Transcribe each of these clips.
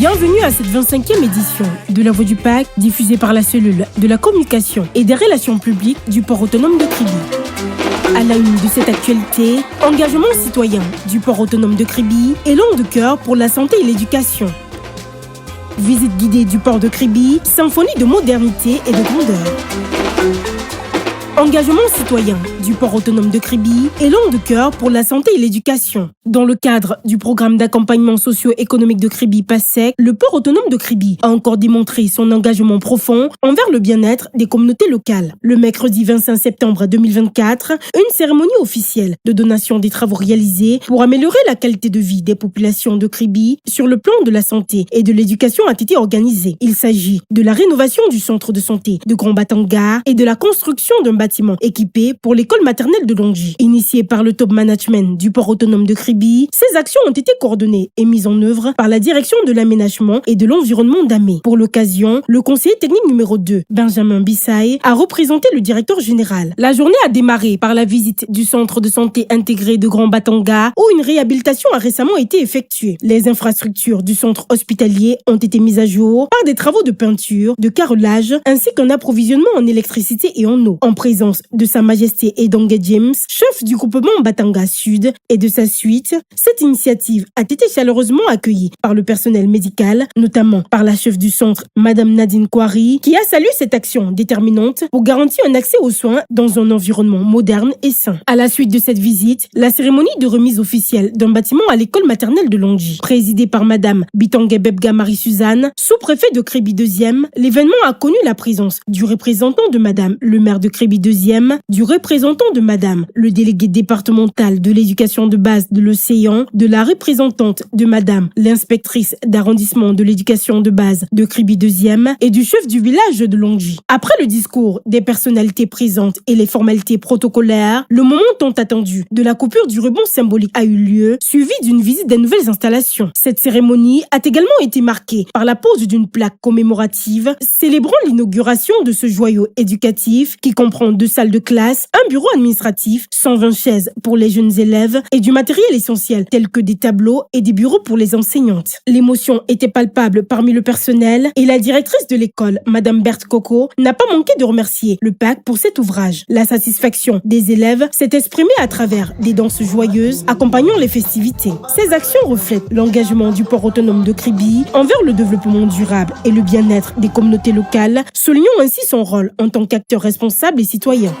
Bienvenue à cette 25e édition de La Voix du Pac, diffusée par la cellule de la communication et des relations publiques du port autonome de Kribi. À la une de cette actualité, engagement citoyen du port autonome de Kribi, élan de cœur pour la santé et l'éducation. Visite guidée du port de Kribi, symphonie de modernité et de grandeur. Engagement citoyen du port autonome de Kribi, élan de cœur pour la santé et l'éducation. Dans le cadre du programme d'accompagnement socio-économique de Kribi PASSEC, le port autonome de Kribi a encore démontré son engagement profond envers le bien-être des communautés locales. Le mercredi 25 septembre 2024, une cérémonie officielle de donation des travaux réalisés pour améliorer la qualité de vie des populations de Kribi sur le plan de la santé et de l'éducation a été organisée. Il s'agit de la rénovation du centre de santé de Grand Batanga et de la construction d'un bâtiment équipé pour l'école maternelle de Longji. Initiée par le top management du port autonome de Kribi, ces actions ont été coordonnées et mises en œuvre par la direction de l'aménagement et de l'environnement d'Amé. Pour l'occasion, le conseiller technique numéro 2, Benjamin Bissaï, a représenté le directeur général. La journée a démarré par la visite du centre de santé intégré de Grand Batanga où une réhabilitation a récemment été effectuée. Les infrastructures du centre hospitalier ont été mises à jour par des travaux de peinture, de carrelage ainsi qu'un approvisionnement en électricité et en eau. En présence de Sa Majesté Edongue James, chef du groupement Batanga Sud et de sa suite, cette initiative a été chaleureusement accueillie par le personnel médical, notamment par la chef du centre, Madame Nadine Kouari, qui a salué cette action déterminante pour garantir un accès aux soins dans un environnement moderne et sain. À la suite de cette visite, la cérémonie de remise officielle d'un bâtiment à l'école maternelle de Longji, présidée par Madame Bitangue Bebga Marie-Suzanne, sous-préfet de Kribi 2e, l'événement a connu la présence du représentant de Madame le maire de Kribi 2e, du représentant de Madame le délégué départemental de l'éducation de base de l'Océan, de la représentante de Madame l'inspectrice d'arrondissement de l'éducation de base de Kribi 2e et du chef du village de Longji. Après le discours des personnalités présentes et les formalités protocolaires, le moment tant attendu de la coupure du ruban symbolique a eu lieu, suivi d'une visite des nouvelles installations. Cette cérémonie a également été marquée par la pose d'une plaque commémorative célébrant l'inauguration de ce joyau éducatif qui comprend 2 salles de classe, un bureau administratif, 120 chaises pour les jeunes élèves et du matériel essentiel tel que des tableaux et des bureaux pour les enseignantes. L'émotion était palpable parmi le personnel et la directrice de l'école, Madame Berthe Coco, n'a pas manqué de remercier le PAC pour cet ouvrage. La satisfaction des élèves s'est exprimée à travers des danses joyeuses accompagnant les festivités. Ces actions reflètent l'engagement du port autonome de Kribi envers le développement durable et le bien-être des communautés locales, soulignant ainsi son rôle en tant qu'acteur responsable et citoyen.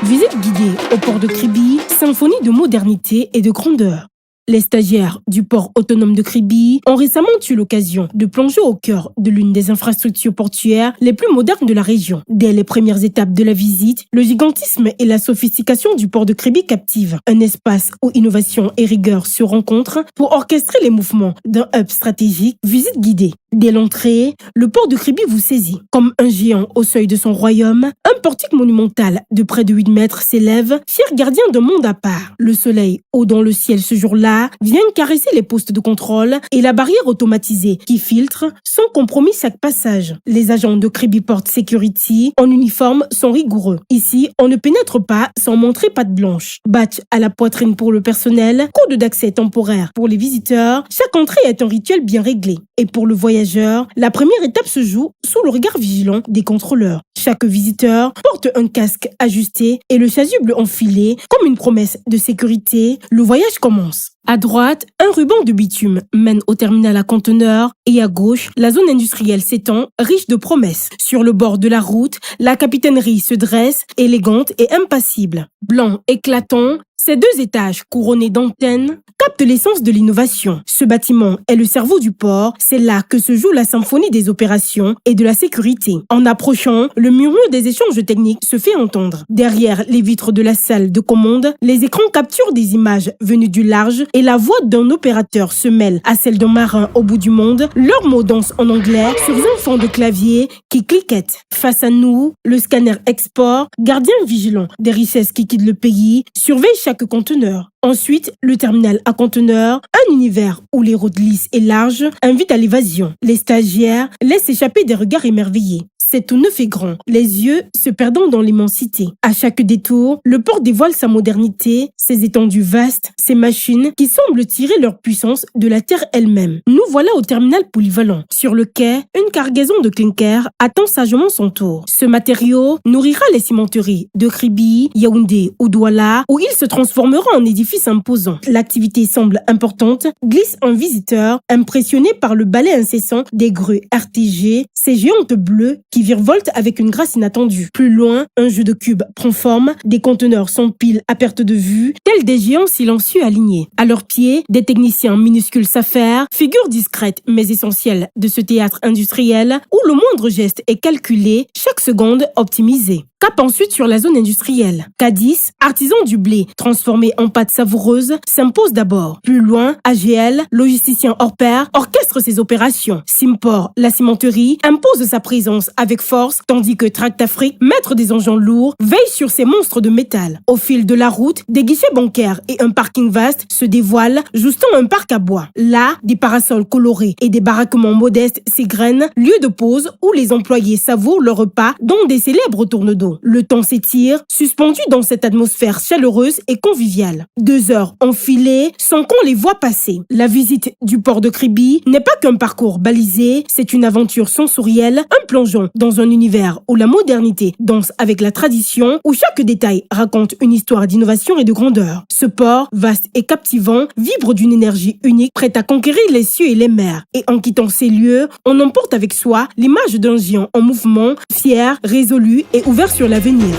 Visite guidée au port de Kribi, symphonie de modernité et de grandeur. Les stagiaires du port autonome de Kribi ont récemment eu l'occasion de plonger au cœur de l'une des infrastructures portuaires les plus modernes de la région. Dès les premières étapes de la visite, le gigantisme et la sophistication du port de Kribi captivent. Un espace où innovation et rigueur se rencontrent pour orchestrer les mouvements d'un hub stratégique. Visite guidée. Dès l'entrée, le port de Kribi vous saisit. Comme un géant au seuil de son royaume, un portique monumental de près de 8 mètres s'élève, fier gardien d'un monde à part. Le soleil, haut dans le ciel ce jour-là, vient caresser les postes de contrôle et la barrière automatisée qui filtre sans compromis chaque passage. Les agents de Kribi Port Security en uniforme sont rigoureux. Ici, on ne pénètre pas sans montrer patte blanche. Badge à la poitrine pour le personnel, code d'accès temporaire pour les visiteurs. Chaque entrée est un rituel bien réglé. Et pour le voyageur, la première étape se joue sous le regard vigilant des contrôleurs. Chaque visiteur porte un casque ajusté et le chasuble enfilé comme une promesse de sécurité. Le voyage commence. À droite, un ruban de bitume mène au terminal à conteneurs et à gauche, la zone industrielle s'étend, riche de promesses. Sur le bord de la route, la capitainerie se dresse, élégante et impassible. Blanc éclatant, ces 2 étages couronnés d'antennes captent l'essence de l'innovation. Ce bâtiment est le cerveau du port. C'est là que se joue la symphonie des opérations et de la sécurité. En approchant, le murmure des échanges techniques se fait entendre. Derrière les vitres de la salle de commande, les écrans capturent des images venues du large et la voix d'un opérateur se mêle à celle d'un marin au bout du monde. Leurs mots dansent en anglais sur un fond de clavier qui cliquette. Face à nous, le scanner export, gardien vigilant des richesses qui quittent le pays, surveille chaque conteneur. Ensuite, le terminal à conteneurs, un univers où les routes lisses et larges invitent à l'évasion. Les stagiaires laissent échapper des regards émerveillés. C'est tout neuf et grand, les yeux se perdant dans l'immensité. À chaque détour, le port dévoile sa modernité, ses étendues vastes, ses machines qui semblent tirer leur puissance de la terre elle-même. Nous voilà au terminal polyvalent. Sur le quai, une cargaison de clinker attend sagement son tour. Ce matériau nourrira les cimenteries de Kribi, Yaoundé ou Douala, où il se transformera en édifice imposant. L'activité semble importante, glisse un visiteur impressionné par le balai incessant des grues RTG, ces géantes bleues qui virevoltent avec une grâce inattendue. Plus loin, un jeu de cubes prend forme, des conteneurs s'empilent à perte de vue, tels des géants silencieux alignés. À leurs pieds, des techniciens minuscules s'affairent, figures discrètes mais essentielles de ce théâtre industriel où le moindre geste est calculé, chaque seconde optimisée. Cap ensuite sur la zone industrielle. Cadiz, artisan du blé transformé en pâte savoureuse, s'impose d'abord. Plus loin, AGL, logisticien hors pair, orchestre ses opérations. Simport, la cimenterie, impose sa présence avec force, tandis que Tract Afrique, maître des engins lourds, veille sur ces monstres de métal. Au fil de la route, des guichets bancaires et un parking vaste se dévoilent, joustant un parc à bois. Là, des parasols colorés et des baraquements modestes s'égrènent, lieu de pause où les employés savourent leur repas dans des célèbres tourne-dos. Le temps s'étire, suspendu dans cette atmosphère chaleureuse et conviviale. 2 heures enfilées sans qu'on les voit passer. La visite du port de Kribi n'est pas qu'un parcours balisé, c'est une aventure sensorielle, un plongeon dans un univers où la modernité danse avec la tradition, où chaque détail raconte une histoire d'innovation et de grandeur. Ce port, vaste et captivant, vibre d'une énergie unique, prête à conquérir les cieux et les mers. Et en quittant ces lieux, on emporte avec soi l'image d'un géant en mouvement, fier, résolu et ouvert sur l'avenir.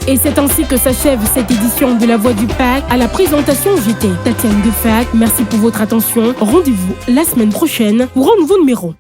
Et c'est ainsi que s'achève cette édition de La Voix du PAC. À la présentation, j'étais Tatiane Defac. Merci pour votre attention. Rendez-vous la semaine prochaine pour un nouveau numéro.